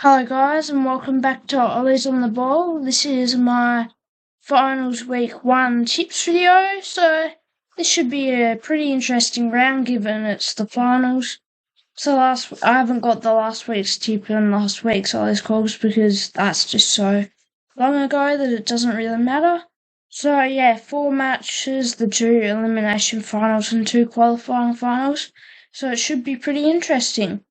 Hello guys and welcome back to Ollie's on the Ball. This is my finals week 1 tips video, so this should be a pretty interesting round given it's the finals. So I haven't got the last week's tip and last week's Ollie's calls because that's just so long ago that it doesn't really matter. So yeah, 4 matches, the 2 elimination finals and 2 qualifying finals, so it should be pretty interesting.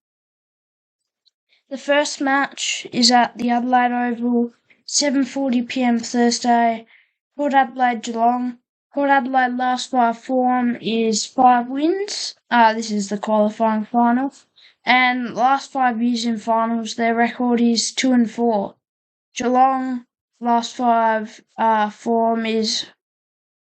The first match is at the Adelaide Oval, 7:40 p.m. Thursday. Port Adelaide Geelong. Port Adelaide last 5 form is 5 wins. This is the qualifying final. And last 5 years in finals, their record is 2-4. Geelong last 5 form is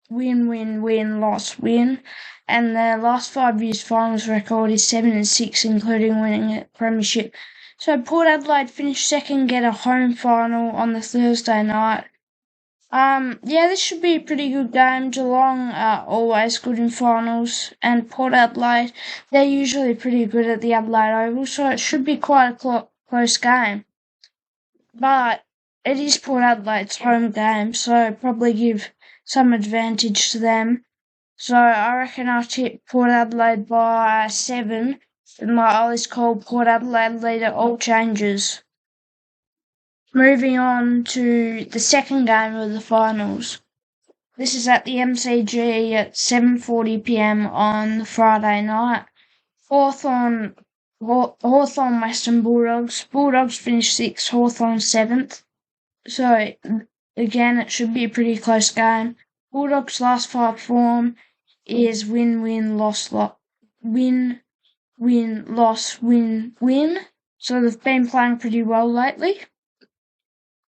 win, loss, win. And their last 5 years finals record is 7-6, including winning a premiership. So Port Adelaide finished second, get a home final on the Thursday night. This should be a pretty good game. Geelong are always good in finals, and Port Adelaide, they're usually pretty good at the Adelaide Oval, so it should be quite a close game. But it is Port Adelaide's home game, so probably give some advantage to them. So I reckon I'll tip Port Adelaide by 7. And my Ollie's called Port Adelaide leader all changes. Moving on to the second game of the finals. This is at the MCG at 7:40 p.m. on Friday night. Hawthorn Western Bulldogs. Bulldogs finished 6th, Hawthorn 7th. So again, it should be a pretty close game. Bulldogs' last 5 form is win, loss, win, loss, win. So they've been playing pretty well lately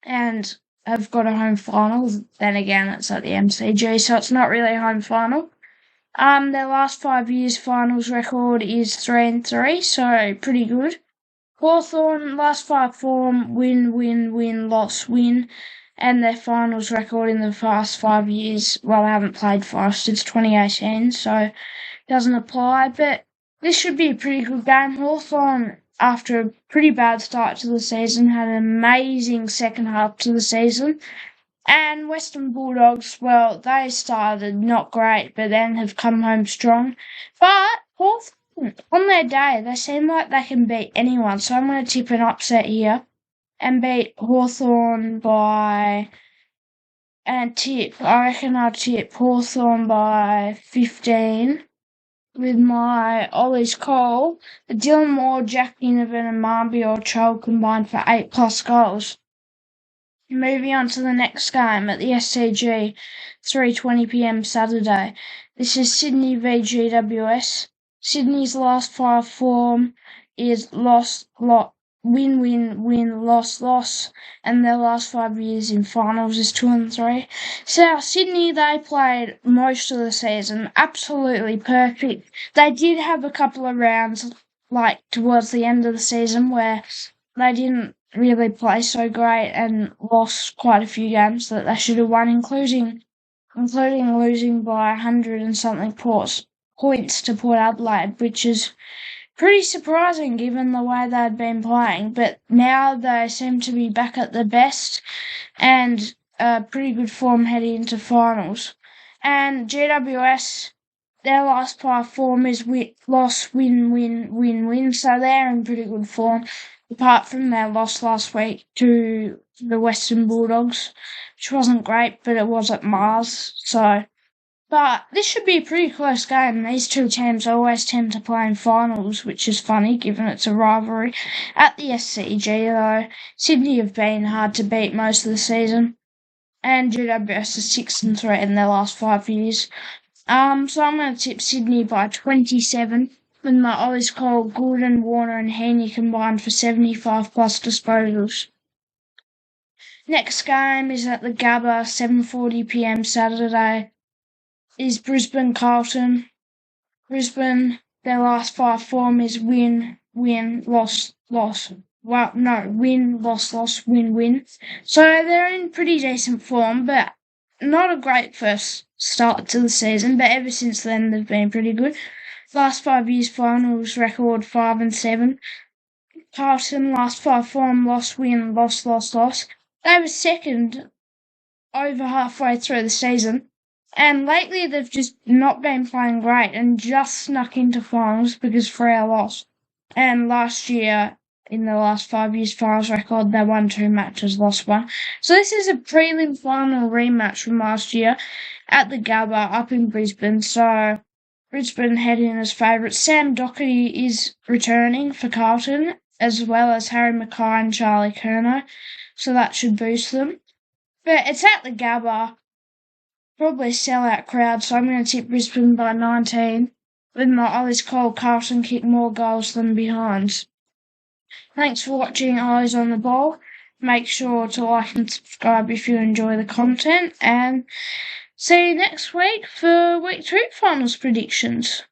and have got a home final. Then again, it's at the MCG, so it's not really a home final. Their last 5 years finals record is 3-3, so pretty good. Hawthorn, last 5 form, win, loss, win. And their finals record in the past 5 years, well, they haven't played for us since 2018, so it doesn't apply, but this should be a pretty good game. Hawthorn, after a pretty bad start to the season, had an amazing second half to the season. And Western Bulldogs, well, they started not great, but then have come home strong. But Hawthorn, on their day, they seem like they can beat anyone, so I'm going to tip an upset here and beat Hawthorn by... I reckon I'll tip Hawthorn by 15. With my Ollie's call, Dylan Moore, Jack Inovan and Marby or Chol combined for 8+ goals. Moving on to the next game at the SCG, 3:20 p.m. Saturday. This is Sydney v GWS. Sydney's last 5 form is win, loss, and their last 5 years in finals is 2-3. So Sydney, they played most of the season absolutely perfect. They did have a couple of rounds, like towards the end of the season, where they didn't really play so great and lost quite a few games that they should have won, including losing by 100 and something points to Port Adelaide, which is pretty surprising given the way they'd been playing, but now they seem to be back at their best and pretty good form heading into finals. And GWS, their last 5 form is loss, win, so they're in pretty good form, apart from their loss last week to the Western Bulldogs, which wasn't great, but it was at Mars, so... But this should be a pretty close game. These two teams always tend to play in finals, which is funny given it's a rivalry. At the SCG, though, Sydney have been hard to beat most of the season, and GWS is 6-3 in their last 5 years. So I'm going to tip Sydney by 27, with my Ollie's call Gordon, Warner and Heaney combined for 75+ disposals. Next game is at the Gabba, 7:40 p.m. Saturday. Is Brisbane Carlton. Brisbane, their last 5 form is win, loss. Well, no, win, loss, win. So they're in pretty decent form, but not a great first start to the season, but ever since then they've been pretty good. Last 5 years finals record 5-7. Carlton, last 5 form, loss, win, loss, loss, loss. They were second over halfway through the season. And lately they've just not been playing great and just snuck into finals because Freo lost. And last year, in the last 5 years finals record, they won 2 matches, lost 1. So this is a prelim final rematch from last year at the Gabba up in Brisbane. So Brisbane head in as favourites. Sam Docherty is returning for Carlton, as well as Harry Mackay and Charlie Curnow. So that should boost them. But it's at the Gabba. Probably sellout crowd, so I'm going to tip Brisbane by 19. With my Ollie's Cole, Carlton kick more goals than behinds. Thanks for watching Ollie's on the Ball. Make sure to like and subscribe if you enjoy the content, and see you next week for week 2 finals predictions.